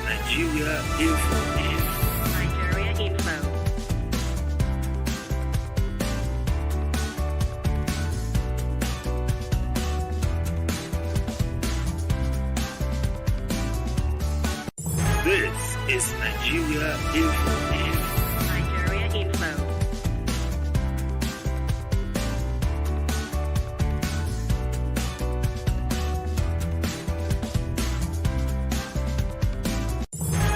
Nigeria Info. Nigeria Info. This is Nigeria Info. Nigeria Info.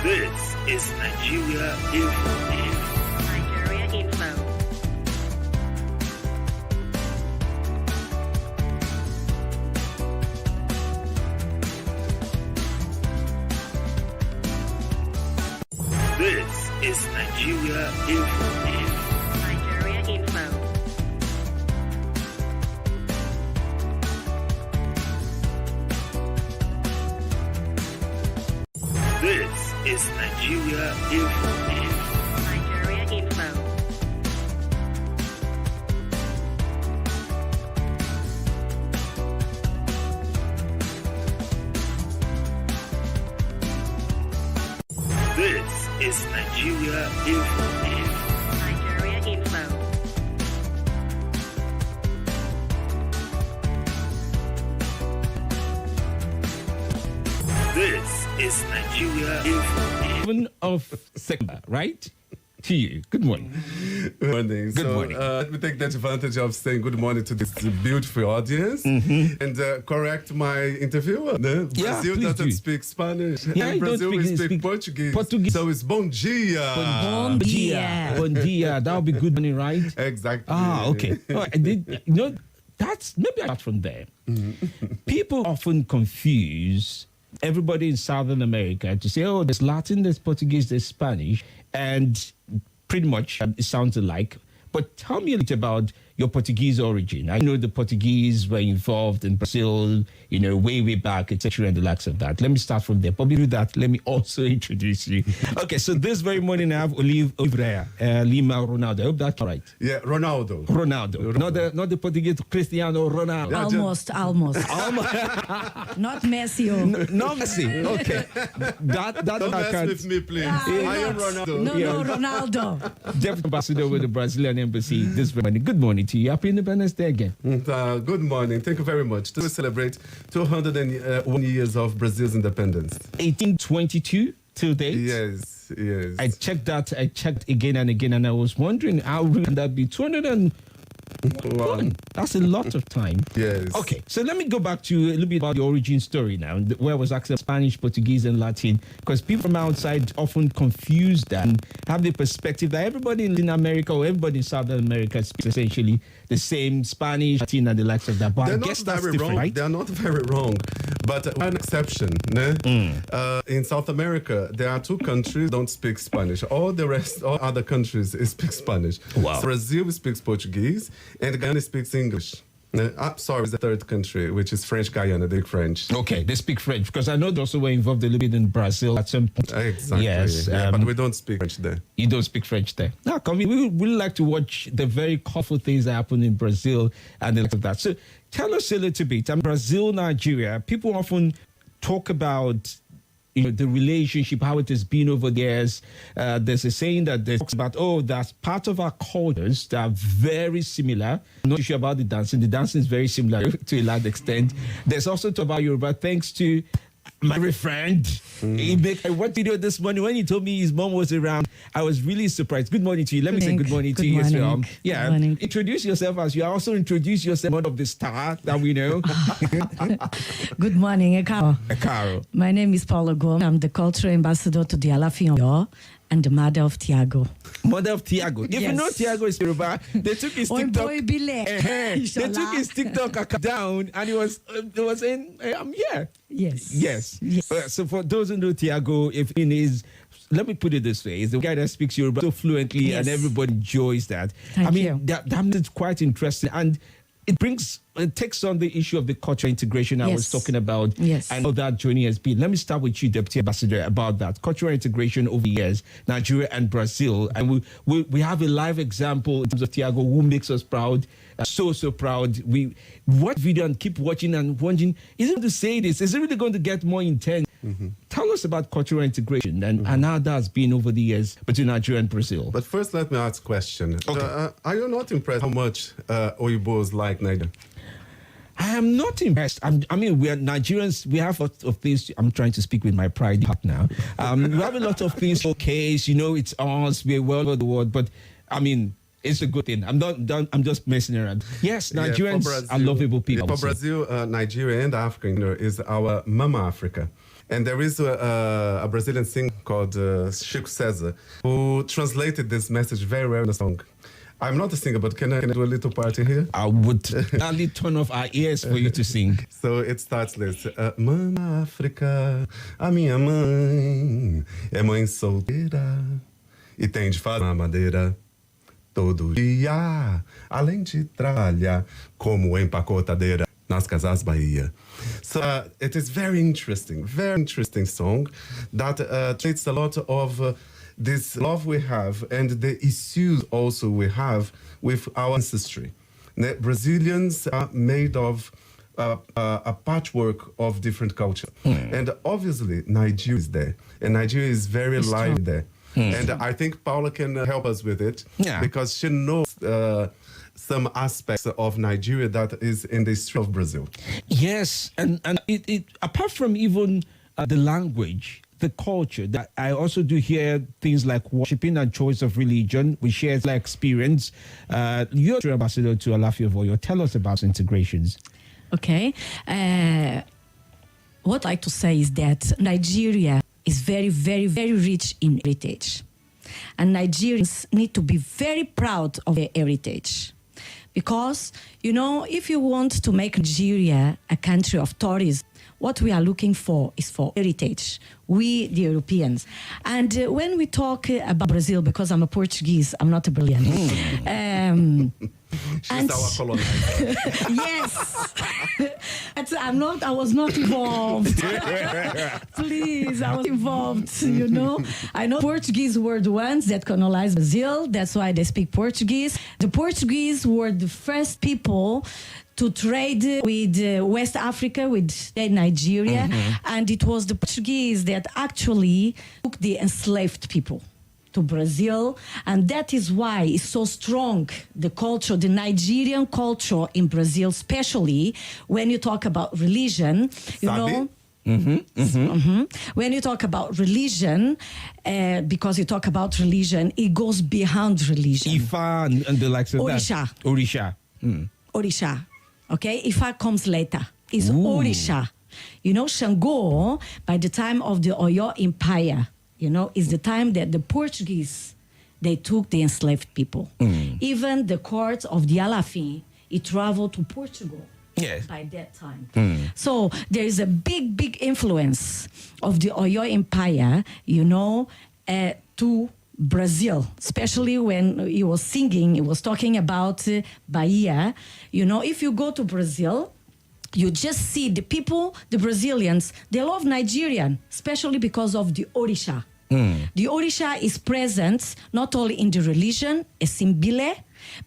This is Nigeria Info. Nigeria Info. This is Nigeria Info. Nigeria Info. This is Nigeria Info. Nigeria Info. This is Nigeria Info. Nigeria Info. This is Nigeria Info. 7 of September, right? To you. Good morning. Good morning. Good morning. Let me take that advantage of saying good morning to this beautiful audience and correct my interviewer. No? Yeah, Brazil please doesn't do. speak Spanish. Yeah, In I don't Brazil, we speak- speak speak Portuguese. So it's bom dia. Bon dia. Bon dia. That'll be good morning, right? Exactly. Ah, okay. Oh, I did, that's maybe I start from there. People often confuse everybody in Southern America to say, oh, there's Latin, there's Portuguese, there's Spanish, and pretty much it sounds alike. But tell me a little about your Portuguese origin. I know the Portuguese were involved in Brazil, way back, etc., and the likes of that. Let me start from there. But before that, let me also introduce you. Okay, so this very morning I have Oliveira, Lima, Ronaldo. I hope that's all right. Yeah, Ronaldo. Ronaldo. Not the Portuguese Cristiano Ronaldo. Yeah, Almost. Not Messi. No Messi. Okay. That Don't I mess can't. with me, please. I am Ronaldo. No, Ronaldo. Deputy Ambassador with the Brazilian Embassy this morning. Good morning to you. Happy Independence Day again. Good morning. Thank you very much. To celebrate 201 years of Brazil's independence. 1822 till date. Yes. I checked again and again, and I was wondering how real can that be? 201. That's a lot of time. Yes. Okay, so let me go back to a little bit about the origin story now, where I was asking Spanish, Portuguese, and Latin, because people from outside often confuse that and have the perspective that everybody in Latin America or everybody in Southern America speaks essentially the same Spanish, Latin, and the likes of that. But They're I not guess that's very different, wrong. right? They're not very wrong, but one exception. In South America, there are two countries don't speak Spanish. All other countries speak Spanish. Wow. So Brazil speaks Portuguese, and Ghana speaks English. Sorry, it's the third country, which is French Guyana. They French. Okay, they speak French, because I know they also were involved a little bit in Brazil at some point. Exactly. Yes, Yeah, but we don't speak French there. You don't speak French there. Now, we would like to watch the very colorful things that happen in Brazil and the like of that. So tell us a little bit. Brazil, Nigeria, people often talk about the relationship, how it has been over the years. There's a saying that talks about, that's part of our cultures that are very similar. I'm not sure about the dancing. The dancing is very similar to a large extent. There's also talk about Yoruba, thanks to my very friend. He made a what video this morning when he told me his mom was around. I was really surprised. Good morning to you. Let me say good morning to you as well. Yeah, Good morning. introduce yourself as you also introduce yourself, one of the star that we know. Good morning, Ekaro. Caro. My name is Paula Gom. I'm the cultural ambassador to the Alafin Oyo and the mother of Tiago. Mother of Tiago. If you Yes. know Tiago is Yoruba, they took his Oy TikTok. boy bile. They took Inshallah. his TikTok account down, and he was saying, "I'm here." Yes. Yes. Yes. So for those who know Tiago, if in his, let me put it this way, he's the guy that speaks Yoruba so fluently, Yes. and everybody enjoys that. Thank you. That is quite interesting, and it takes on the issue of the cultural integration I was Yes. talking about. Yes. I know that journey has been. Let me start with you, Deputy Ambassador, about that cultural integration over the years, Nigeria and Brazil, and we have a live example in terms of Tiago, who makes us proud. So proud. We watch video and keep watching and wondering, is it going to say this? Is it really going to get more intense? Tell us about cultural integration and how that's been over the years between Nigeria and Brazil. But first, let me ask a question. Okay. Are you not impressed how much Oyibos like Nigeria? I am not impressed. I mean, we are Nigerians. We have a lot of things. I'm trying to speak with my pride part now. We have a lot of things. Okay, it's ours. We're well over the world. But I mean, it's a good thing. I'm just messing around. Yes, Nigerians are lovable people. For Brazil, Nigeria, and Africa is our Mama Africa. And there is a Brazilian singer called Chico César who translated this message very well in a song. I'm not a singer, but can I do a little part in here? I would gladly turn off our ears for you to sing. So it starts this. Mama África, a minha mãe é mãe solteira e tem de fazer mamadeira todo dia, além de trabalhar como empacotadeira nas casas Bahia. So it is very interesting song that treats a lot of this love we have and the issues also we have with our ancestry. Brazilians are made of a patchwork of different culture. And obviously Nigeria is there. And Nigeria is very lively there. And I think Paula can help us with it because she knows some aspects of Nigeria that is in the history of Brazil. Yes, and it apart from even the language, the culture, that I also do hear things like worshiping and choice of religion. We share that experience. You're ambassador to Alafia of Oyo. Tell us about integrations. Okay. What I like to say is that Nigeria is very, very, very rich in heritage. And Nigerians need to be very proud of their heritage. Because, if you want to make Nigeria a country of tourism, what we are looking for is for heritage, we, the Europeans. And when we talk about Brazil, because I'm a Portuguese, I'm not a Brazilian. She's our colonizer. Yes. I was not involved. Please, I was involved, I know Portuguese were the ones that colonized Brazil. That's why they speak Portuguese. The Portuguese were the first people to trade with West Africa, with Nigeria. And it was the Portuguese that actually took the enslaved people to Brazil, and that is why it's so strong, the culture, the Nigerian culture in Brazil, especially when you talk about religion, when you talk about religion, because you talk about religion, it goes beyond religion. Ifa and the likes of Orisha. that. Orisha. Orisha. Okay, Ifa comes later. It's Orisha. Shango, by the time of the Oyo Empire, is the time that the Portuguese, they took the enslaved people. Even the court of the Alafin, it traveled to Portugal by that time. So there is a big, big influence of the Oyo Empire, to Brazil, especially when he was singing, he was talking about Bahia. If you go to Brazil, you just see the people, the Brazilians, they love Nigerian, especially because of the Orisha. The Orisha is present not only in the religion, Esimbile,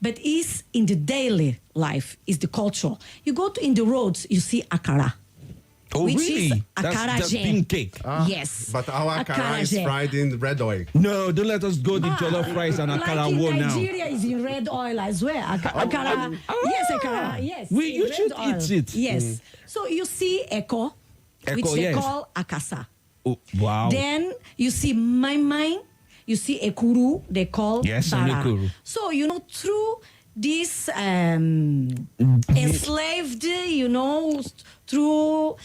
but is in the daily life, is the culture. You go in the roads, you see akara. Oh, which really? is That's akara bean cake. Yes. But our akara is fried in red oil. No, don't let us go the jollof rice and akara like war in now. Nigeria is in red oil as well. Akara, yes, akara, yes. You red should oil. eat it. Yes. So you see eko, which they call akasa. Oh, wow. Then you see maimai, you see ekuru, they call bara. Ekuru. So, through this enslaved, through,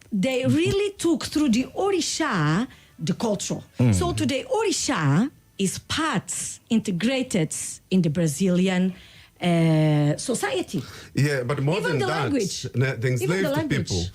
they really took through the Orisha, the culture. So today, Orisha is integrated in the Brazilian society. Yeah, but more Even than the that, language. the enslaved people,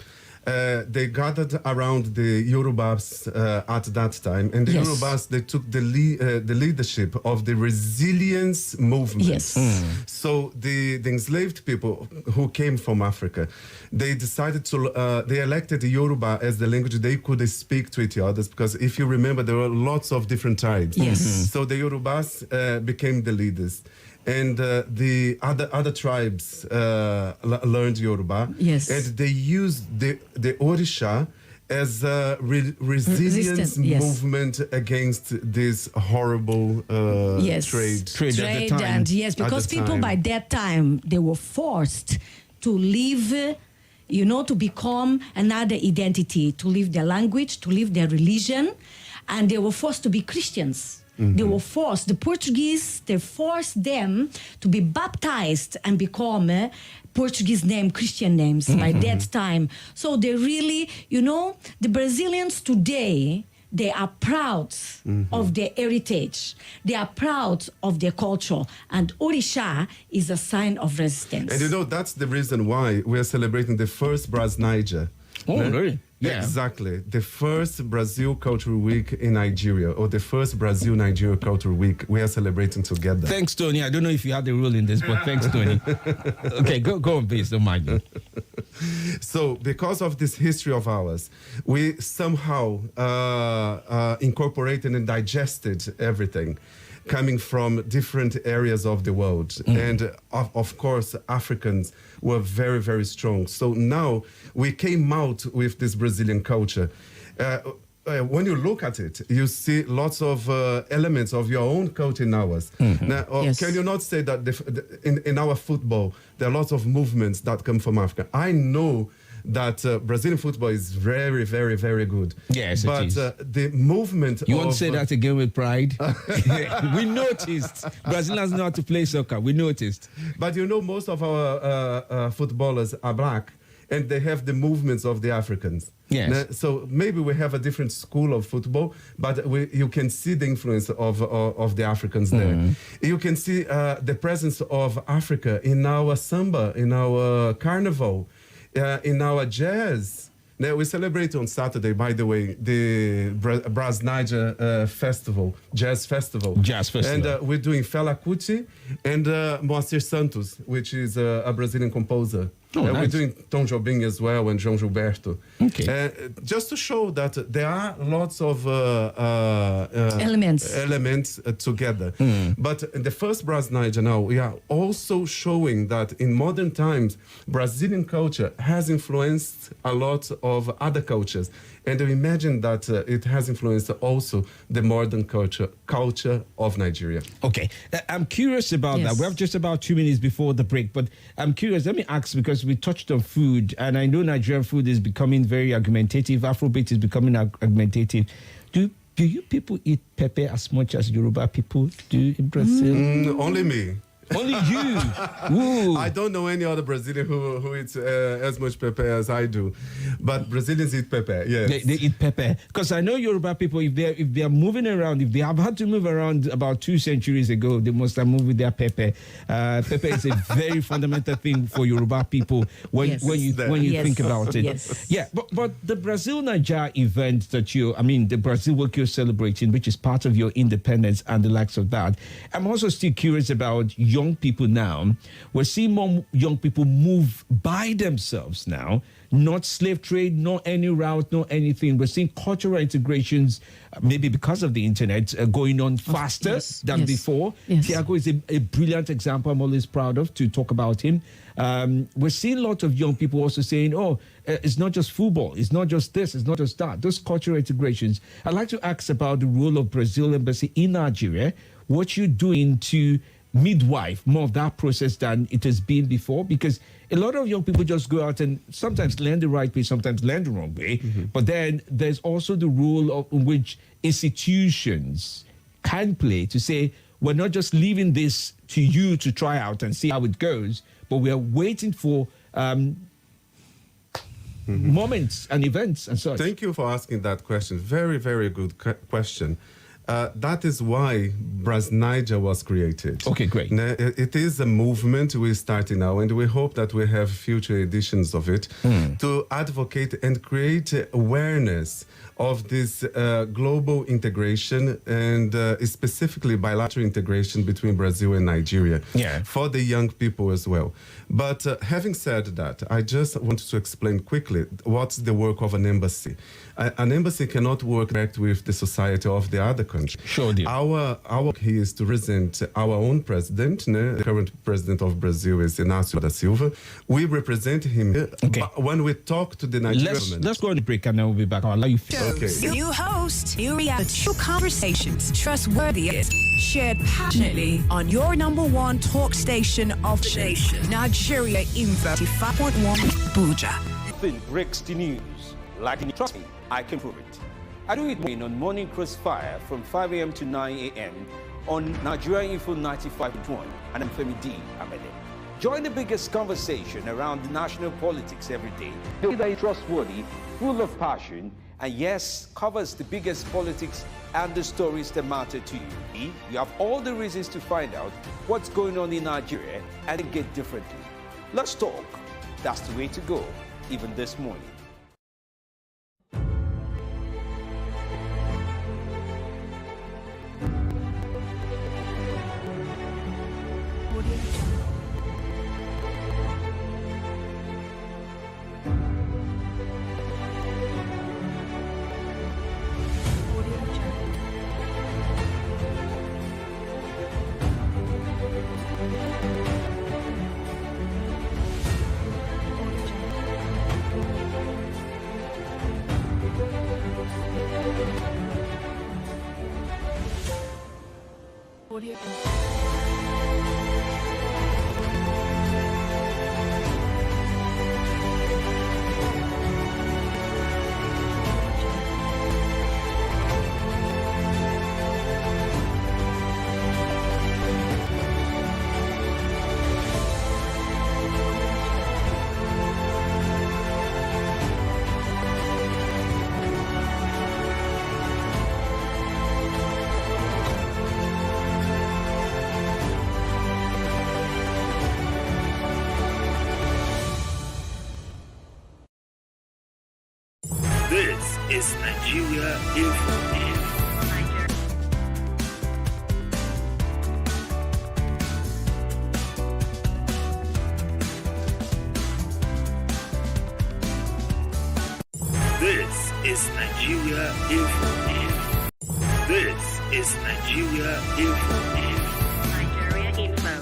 they gathered around the Yorubas at that time, and the Yorubas, they took the leadership of the resilience movement. Yes. So the enslaved people who came from Africa, they decided to, they elected the Yoruba as the language they could speak to each other, because if you remember, there were lots of different tribes. Yes. So the Yorubas became the leaders. And the other tribes learned Yoruba. Yes. And they used the Orisha as a resilience Resistant, yes. movement against this horrible trade. Trade at the time. And yes, At the because people time. by that time they were forced to live, to become another identity, to live their language, to live their religion, and they were forced to be Christians. They were forced. The Portuguese, they forced them to be baptized and become Portuguese name, Christian names by that time. So they really, the Brazilians today, they are proud of their heritage. They are proud of their culture. And Orisha is a sign of resistance. And that's the reason why we are celebrating the first Bras Niger. Oh, really? Yeah. Exactly. The first Brazil Cultural Week in Nigeria, or the first Brazil-Nigeria Cultural Week, we are celebrating together. Thanks, Tony. I don't know if you had the rule in this, but thanks, Tony. Okay, go on, please. Don't mind me. So, because of this history of ours, we somehow incorporated and digested everything coming from different areas of the world. And of course, Africans were very, very strong. So now we came out with this Brazilian culture. When you look at it, you see lots of elements of your own culture in ours. Now, Yes. can you not say that in our football, there are lots of movements that come from Africa? I know that Brazilian football is very, very, very good. Yes, it but is. The movement You of... won't say that again with pride. We noticed. Brazilians know how to play soccer. We noticed. But most of our footballers are black, and they have the movements of the Africans. Yes. So maybe we have a different school of football, but you can see the influence of the Africans there. You can see the presence of Africa in our samba, in our carnival, in our jazz. Now, we celebrate on Saturday, by the way, the Bras Niger Festival, Jazz Festival. Jazz Festival. And we're doing Fela Kuti and Moacir Santos, which is a Brazilian composer. Oh, We're nice. doing Tom Jobim as well and João Gilberto. Okay. Just to show that there are lots of Elements. together. But in the first Bras Niger now, we are also showing that in modern times, Brazilian culture has influenced a lot of other cultures. And we imagine that it has influenced also the modern culture of Nigeria. Okay. I'm curious about Yes. that. We have just about 2 minutes before the break, but I'm curious. Let me ask, because we touched on food, and I know Nigerian food is becoming very argumentative. Afrobeat is becoming argumentative. Do you people eat pepper as much as Yoruba people do in Brazil? Only me. Only you. Ooh. I don't know any other Brazilian who eats as much pepper as I do, but Brazilians eat pepper. Yes, They eat pepper, because I know Yoruba people, if they are moving around, if they have had to move around about 2 centuries ago, they must have moved with their pepper. Pepper is a very fundamental thing for Yoruba people when Yes. you Yes. think about it. Yes. Yeah, but the Brazil Niger event that the Brazil Week you're celebrating, which is part of your independence and the likes of that. I'm also still curious about young people now. We're seeing more young people move by themselves now, not slave trade, not any route, not anything. We're seeing cultural integrations, maybe because of the internet, going on faster yes, than yes, before. yes. Tiago is a brilliant example I'm always proud of to talk about him. We're seeing lots of young people also saying, it's not just football, it's not just this, it's not just that. Those cultural integrations. I'd like to ask about the role of Brazil Embassy in Nigeria, what you're doing to midwife more of that process than it has been before, because a lot of young people just go out and sometimes learn the right way, sometimes learn the wrong way. But then there's also the role of in which institutions can play to say, we're not just leaving this to you to try out and see how it goes, but we are waiting for moments and events and such. Thank you for asking that question. Very, very good question. That is why Bras Niger was created. Okay, great. Now, it is a movement we're starting now, and we hope that we have future editions of it to advocate and create awareness of this global integration and specifically bilateral integration between Brazil and Nigeria for the young people as well. But having said that, I just wanted to explain quickly what's the work of an embassy. An embassy cannot work direct with the society of the other country. Sure, dear. Our here is to represent our own president. The current president of Brazil is Inácio da Silva. We represent him here. Okay. But when we talk to the Nigerian government. Let's go on the break and then we'll be back. I'll allow you. Okay. New host, new reality, true conversations, trustworthy, shared passionately on your number one talk station of the nation, Nigeria Info 5.1 Abuja. Nothing breaks the news. Like me, trust me, I can prove it. I do it on Morning Crossfire from 5 a.m. to 9 a.m. on Nigeria Info 95.1, and I'm Femi D. Amede. Join the biggest conversation around the national politics every day. That is trustworthy, full of passion, and yes, covers the biggest politics and the stories that matter to you. You have all the reasons to find out what's going on in Nigeria and get differently. Let's talk. That's the way to go, even this morning. This is Nigeria Info. This is Nigeria Info. This is Nigeria Info. Nigeria Info.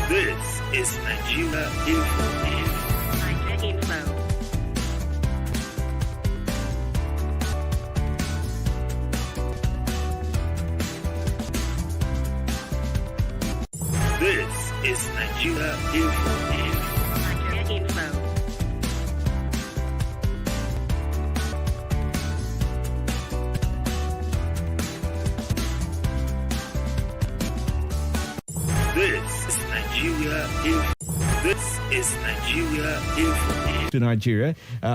This is Nigeria Info. Nigeria Info. This is Nigeria Info. Nigeria Info. This is Nigeria Info. This is Nigeria Info. To Nigeria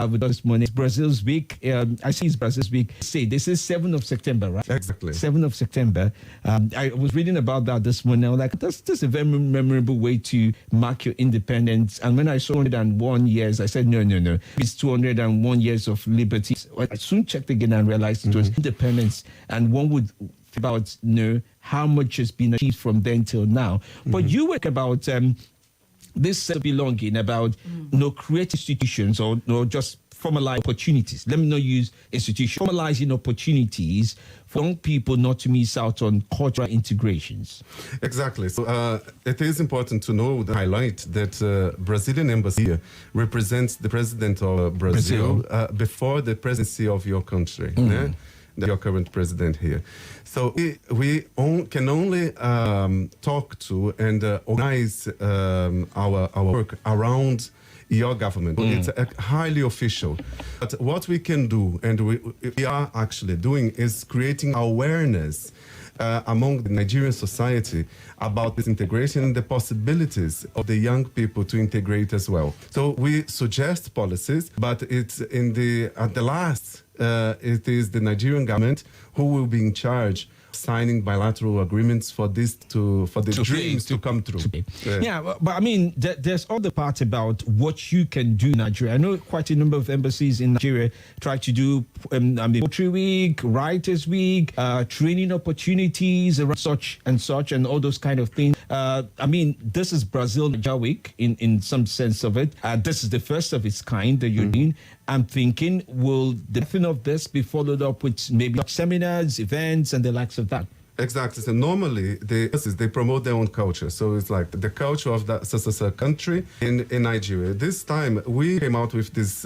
with us this morning. It's Brazil's week. I see it's Brazil's week. Say, this is 7th of September, right? Exactly. 7th of September. I was reading about that this morning. I was like, that's a very memorable way to mark your independence. And when I saw 101 years, I said, no. It's 201 years of liberty. I soon checked again and realized it was independence. And one would think about, how much has been achieved from then till now. But you work about this belonging, about create institutions or just formalize opportunities. Let me not use institutions. Formalizing opportunities for young people not to miss out on cultural integrations. Exactly. So it is important to know, highlight that Brazilian embassy represents the president of Brazil. Before the presidency of your country. Your current president here. So we can only talk to and organize our work around your government. It's highly official. But what we can do, and we are actually doing, is creating awareness among the Nigerian society about this integration and the possibilities of the young people to integrate as well. So we suggest policies, but it's at the last, it is the Nigerian government who will be in charge signing bilateral agreements for dreams to come true. Yeah, but I mean, there's all the part about what you can do in Nigeria. I know quite a number of embassies in Nigeria try to do Poetry Week, Writers Week, training opportunities around such and all those kind of things. I mean, this is Brazil Nigeria Week in some sense of it. This is the first of its kind that you're doing. I'm thinking, will the thing of this be followed up with maybe seminars, events, and the likes of that? Exactly. So normally they promote their own culture. So it's like the culture of that country in Nigeria. This time we came out with this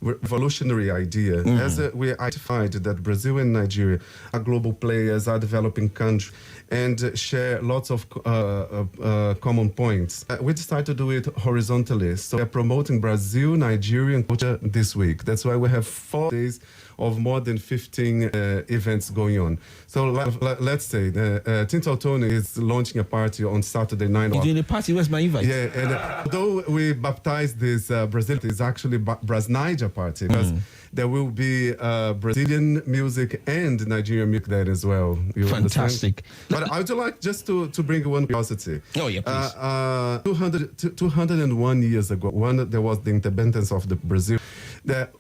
revolutionary idea as we identified that Brazil and Nigeria are global players, are developing countries, and share lots of common points. We decided to do it horizontally. So we're promoting Brazil, Nigerian culture this week. That's why we have 4 days of more than 15 events going on. So let's say Tinto Tony is launching a party on Saturday night. You're doing a party? Where's my invite? Yeah, and although we baptized this Brazil, it's actually Bras-Niger party, because there will be Brazilian music and Nigerian music there as well. You Fantastic. Understand? But I would like just to bring one curiosity. Oh, yeah, please. 201 years ago, when there was the independence of the Brazil, that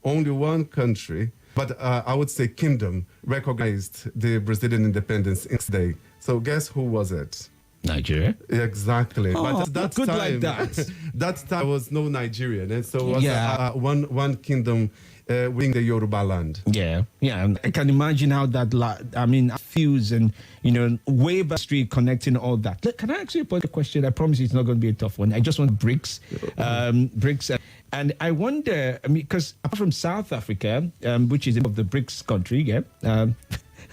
only one country, but I would say kingdom, recognized the Brazilian independence in this day. So guess who was it? Nigeria. Exactly. Oh, but that good time, like that. That time was no Nigerian, and so it was one kingdom within the Yoruba land. Yeah. I can imagine how that feels, and way back street connecting all that. Look, can I actually put a question? I promise it's not going to be a tough one. I just want BRICS. BRICS. And I wonder, because apart from South Africa, which is of the BRICS country,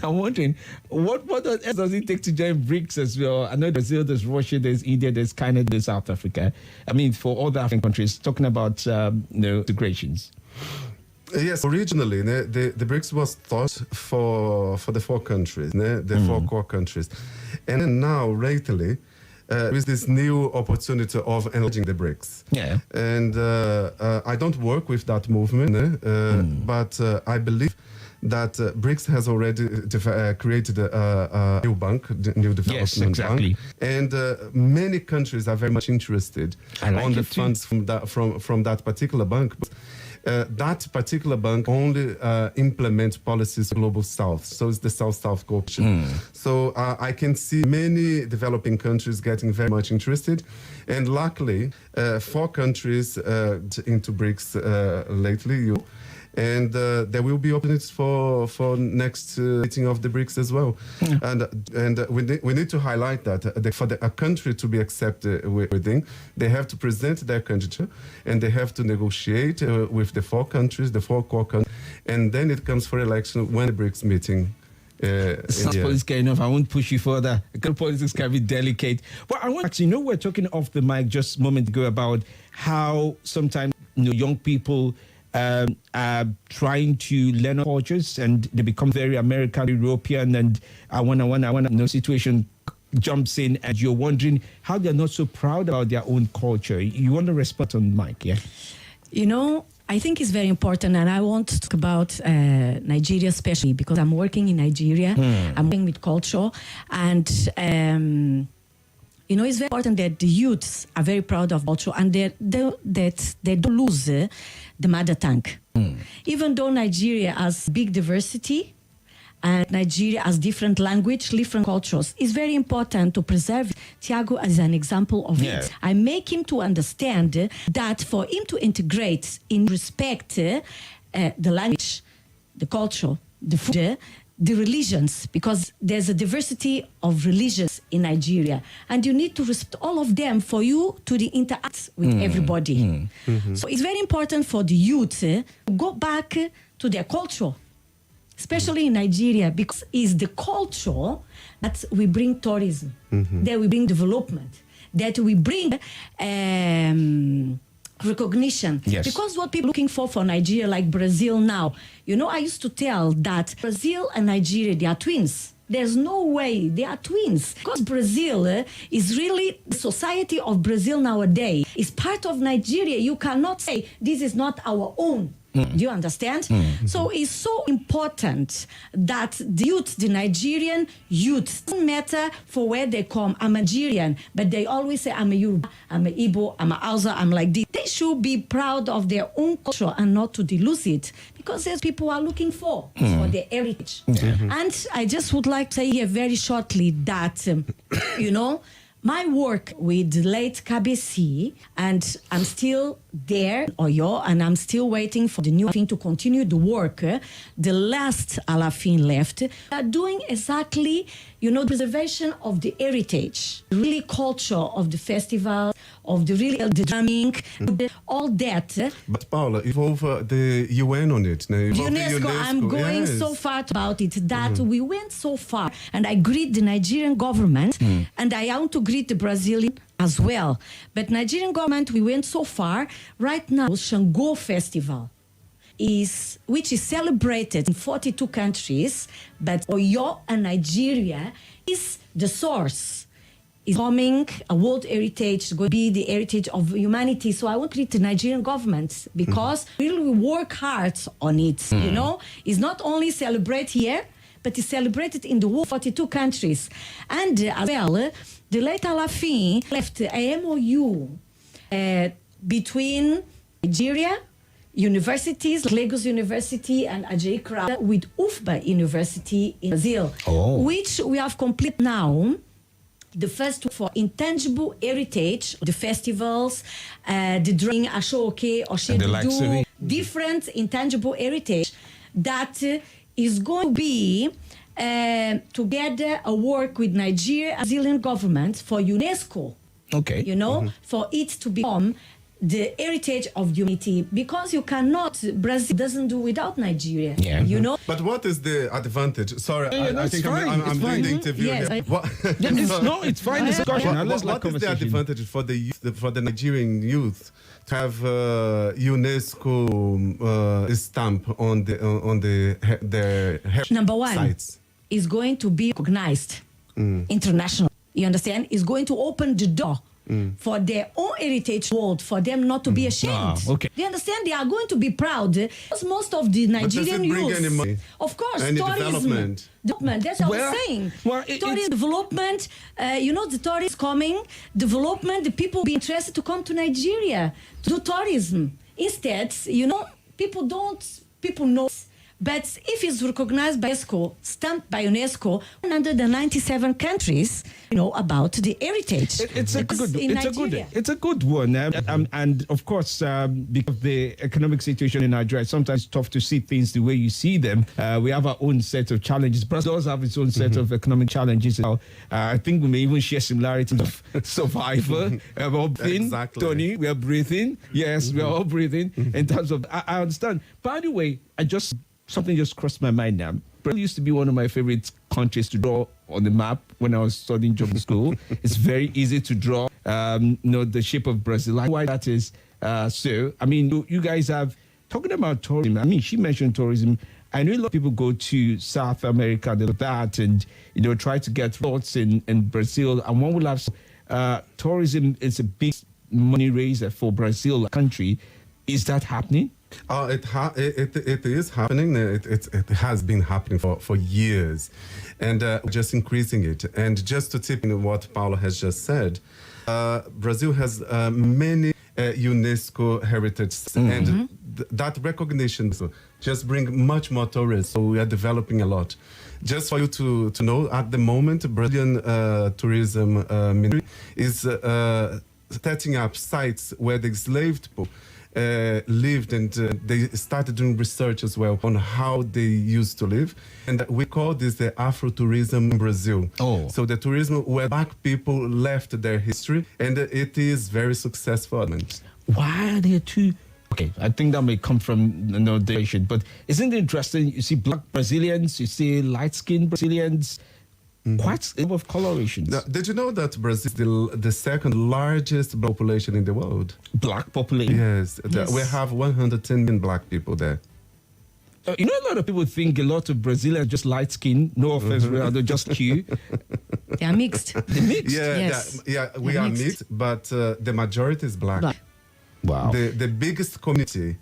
I'm wondering, what else does it take to join BRICS as well? I know Brazil, there's Russia, there's India, there's Canada, there's South Africa. I mean, for other African countries, talking about integrations. Yes, originally, the BRICS was thought for the 4 countries, the 4 core countries. And then now, lately, with this new opportunity of enlarging the BRICS. Yeah. And I don't work with that movement, but I believe that BRICS has already created a new bank, new development bank, and many countries are very much interested on the funds from that particular bank. That particular bank only implements policies global south, so it's the South-South cooperation. So I can see many developing countries getting very much interested, and luckily 4 countries into BRICS lately. And there will be opportunities for next meeting of the BRICS as well. And we need to highlight that for a country to be accepted within, they have to present their candidature, and they have to negotiate with the 4 countries, the 4 core countries, and then it comes for election when the BRICS meeting. Sounds political enough. I won't push you further. Politics can be delicate. But I want actually, we're talking off the mic just a moment ago about how sometimes young people are trying to learn cultures, and they become very American, European, and I want situation jumps in, and you're wondering how they're not so proud about their own culture. You want to respond on Mike, yeah? I think it's very important, and I want to talk about Nigeria especially because I'm working in Nigeria. I'm working with culture, and it's very important that the youths are very proud of culture, and that they don't lose the mother tongue. Even though Nigeria has big diversity, and Nigeria has different language, different cultures, it's very important to preserve Tiago as an example of it. I make him to understand that for him to integrate in respect the language, the culture, the food, the religions, because there's a diversity of religions in Nigeria, and you need to respect all of them for you to interact with everybody. So it's very important for the youth to go back to their culture, especially in Nigeria, because it's the culture that we bring tourism, that we bring development, that we bring recognition. Because what people are looking for Nigeria, like Brazil now, I used to tell that Brazil and Nigeria, they are twins. There's no way they are twins. Because Brazil is really, the society of Brazil nowadays is part of Nigeria. You cannot say this is not our own. Do you understand? So it's so important that the youth, the Nigerian youth, doesn't matter for where they come. I'm a Nigerian, but they always say, I'm a Yoruba, I'm a Igbo, I'm a Hausa, I'm like this. They should be proud of their own culture and not to dilute it, because there's people are looking for their heritage. And I just would like to say here very shortly that, my work with the late Kabesi, and I'm still there, Oyo, and I'm still waiting for the new thing to continue the work. The last Alafin left, are doing exactly, preservation of the heritage, really culture of the festival, of the the drumming, all that. But Paula, involve the UN on it. Now, UNESCO, I'm going so far about it that we went so far, and I greet the Nigerian government, and I want to greet the Brazilian as well. But Nigerian government, we went so far. Right now, Shango Festival which is celebrated in 42 countries, but Oyo and Nigeria is the source. Is coming a world heritage, going to be the heritage of humanity. So I want to greet the Nigerian government, because really we work hard on it. It's not only celebrate here, but it's celebrated in the world 42 countries. And as well, the late Alafin left a MOU between Nigeria, universities, Lagos University and Ajaikra, with UFBA University in Brazil, which we have completed now. The first for intangible heritage, the festivals, the drawing, Ashoke, Oshedu, different intangible heritage that is going to be together a work with Nigeria, Brazilian government for UNESCO. Okay. For it to become the heritage of humanity, because Brazil doesn't do without Nigeria. But what is the advantage? Sorry, I think I'm doing the interview. Yes. It's fine. It's a question. What is the advantage for the youth, for the Nigerian youth to have UNESCO stamp on their Number one, sites? Is going to be recognized international. You understand? It's going to open the door for their own heritage world, for them not to be ashamed. Okay. You understand? They are going to be proud, because most of the Nigerian youth, any money? Of course, Any tourism. Development. That's what I'm saying. Tourism development, the tourists coming, development, the people be interested to come to Nigeria to do tourism. Instead, people know. But if it's recognized by UNESCO, stamped by UNESCO, 197 countries, about the heritage. It's a good one. And of course, because of the economic situation in Nigeria, it's sometimes tough to see things the way you see them. We have our own set of challenges. Brazil does have its own set of economic challenges. I think we may even share similarities of survivor. We're all breathing. Exactly. Tony, we are breathing. Yes, we are all breathing. In terms of, I understand. By the way, something just crossed my mind now. Brazil used to be one of my favorite countries to draw on the map when I was studying geography school. It's very easy to draw, the shape of Brazil. Why that is so. I mean, you guys have, talking about tourism, I mean, she mentioned tourism. I know a lot of people go to South America and that, and, try to get thoughts in Brazil. And one will have, tourism is a big money raiser for Brazil, a country. Is that happening? It is happening. It has been happening for years, and just increasing it. And just to tip in what Paulo has just said, Brazil has many UNESCO heritage, and that recognition just bring much more tourists. So we are developing a lot. Just for you to know, at the moment, Brazilian tourism ministry is setting up sites where the enslaved people lived, and they started doing research as well on how they used to live, and we call this the Afro-tourism in Brazil. So the tourism where black people left their history, and it is very successful. Why are there two? Okay, I think that may come from the nation, but isn't it interesting? You see black Brazilians, you see light-skinned Brazilians, quite a lot of colorations. Now, did you know that Brazil is the second largest population in the world? Black population? Yes. We have 110 million black people there. A lot of people think a lot of Brazilians are just light skin. No offense, they're just cute. They are mixed. They're mixed. We are mixed, but the majority is black. Wow. The biggest community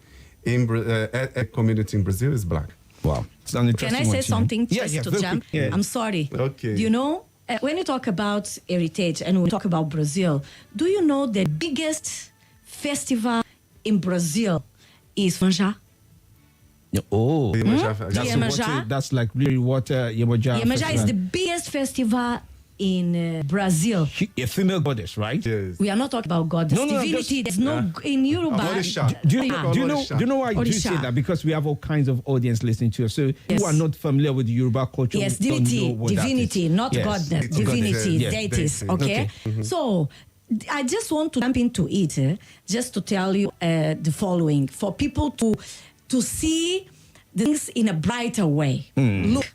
ethnic community in Brazil is black. Wow. It's an interesting Can I say one, something yeah, just yeah, to very jump? quick, yeah. I'm sorry. Okay. You know, when you talk about heritage and we talk about Brazil, do you know the biggest festival in Brazil is Iemanjá? Oh, Iemanjá? That's like really water. Iemanjá. Iemanjá is the biggest festival in Brazil. A female goddess, right? Yes. We are not talking about God. No, no, Divinity. There's no in Yoruba. Orisha. Do you know why you do Orisha. say that? Because we have all kinds of audience listening to us. So Yes. who are not familiar with the Yoruba culture, Yes, don't divinity, know what that divinity, is. not Yes. godness, It's divinity, Yes, deities. deity. Okay, so I just want to jump into it, just to tell you the following for people to see things in a brighter way. Look,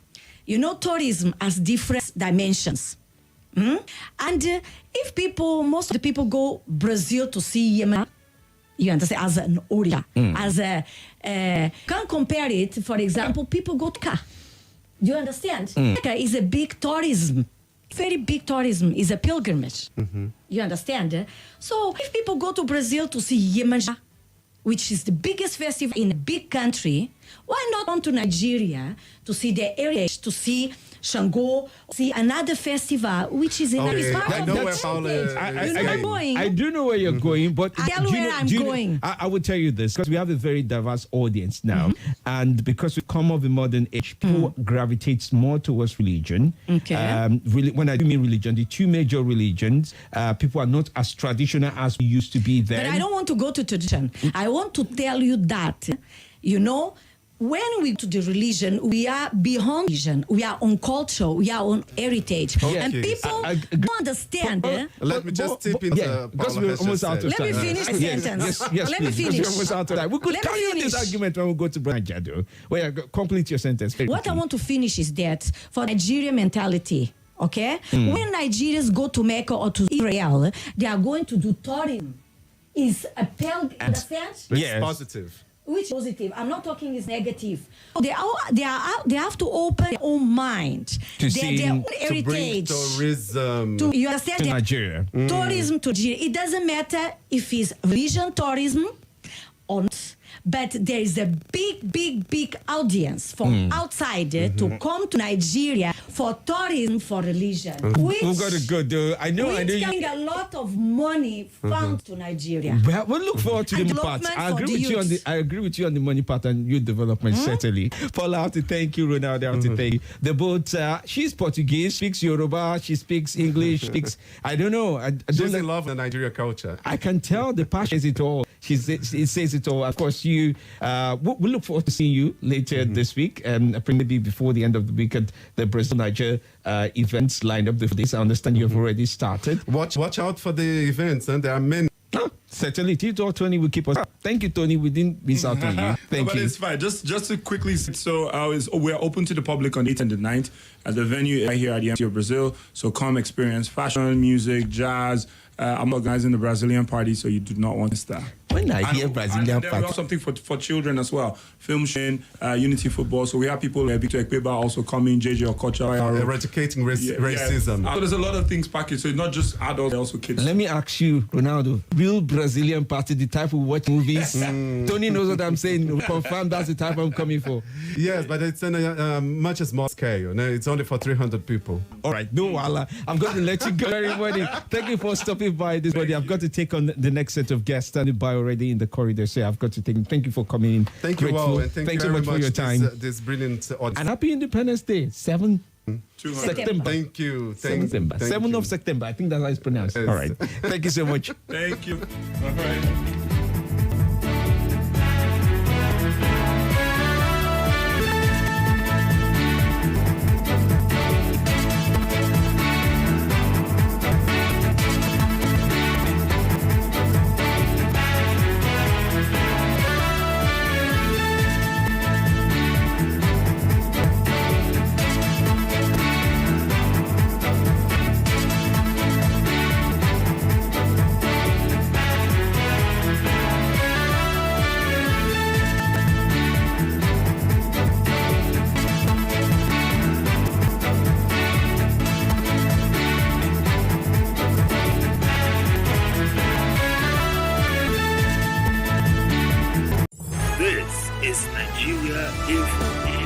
you know, tourism has different dimensions. And if most of the people go Brazil to see Yemen, you understand, as an Orisha, as a, can't compare it, for example, people go to Mecca. Do you understand? Mecca is a big tourism, very big tourism, is a pilgrimage. You understand? So if people go to Brazil to see Iemanjá, which is the biggest festival in a big country, why not come to Nigeria to see the heritage, to see Shango, see another festival, which is in Okay, part I of know the where Paula heritage. is You know where I'm going? I do know where you're going, but Tell do you where know- I'm do you know- going. I will tell you this because we have a very diverse audience now, and because we come of a modern age, people gravitate more towards religion. Okay. Really, when I do mean religion, the two major religions, people are not as traditional as we used to be then. But I don't want to go to tradition. I want to tell you that, you know, when we to the religion, we are beyond religion. We are on culture. We are on heritage. Okay. And people I agree. don't understand. Let me just tip into because Paula we're has almost just out of said. Let me time. finish the Yes, sentence. yes, Let me please, because finish. we're almost out of time. We could Let me carry on this finish. argument when we go to Brian Jado. Well, complete your sentence. very What I quickly. want to finish is that for Nigerian mentality, okay? When Nigerians go to Mecca or to Israel, they are going to do tourism. Is a understand? It's Yes. positive. Which is positive? I'm not talking is negative. They have to open their own mind, To their see- own To bring heritage. tourism. You understand? To That Nigeria. tourism to Nigeria. It doesn't matter if it's religion tourism or not. But there is a big audience from outside to come to Nigeria for tourism for religion. Which, We've got to go, though. I know. which bring a lot of money found to Nigeria. Well, we'll look forward to the And part. development I for agree the with you on the. youth. I agree with you on the money part and youth development certainly. Paula, I have to thank you, Ronaldo. I have to thank you. The both. She's Portuguese, speaks Yoruba, she speaks English, speaks. I don't know. I don't She's know. in love with the Nigeria culture. I can tell the passion says it all. She says it all. Of course, you. We look forward to seeing you later this week, and maybe before the end of the week at the Brazil-Niger events lined up for this. I understand you have already started. Watch out for the events, and there are many. Certainly, Tito Tony will keep us up. Thank you, Tony. We didn't miss out on you. Thank But you. it's fine. Just to quickly, so we're open to the public on the 8th and the 9th at the venue right here at the Embassy of Brazil. So come experience fashion, music, jazz. I'm organizing the Brazilian party, so you do not want to miss that. When I hear And Brazilian then we have party, something for children as well. Film sharing, Unity Football. So we have people like Victor Ekpeba also coming, JJ Okocha. Eradicating racism. So there's a lot of things packaged. So it's not just adults, also kids. let me ask you, Ronaldo, real Brazilian party, the type we watch movies. Tony knows what I'm saying. We confirm that's the type I'm coming for. Yes, but it's on a much small scale. You know? It's only for 300 people. All right, no wala. I'm going to let you go, everybody. Thank you for stopping by this body. I've got to take on the next set of guests standing by already in the corridor. So I've got to thank you for coming in. Thank you Grateful. all, and thank you so very much for your time. This brilliant audience. And happy Independence Day, 7 September. Thank you. 7 you. of September. I think that's how it's pronounced. Yes. All right. Thank you so much. Thank you. All right. is Nigeria Info.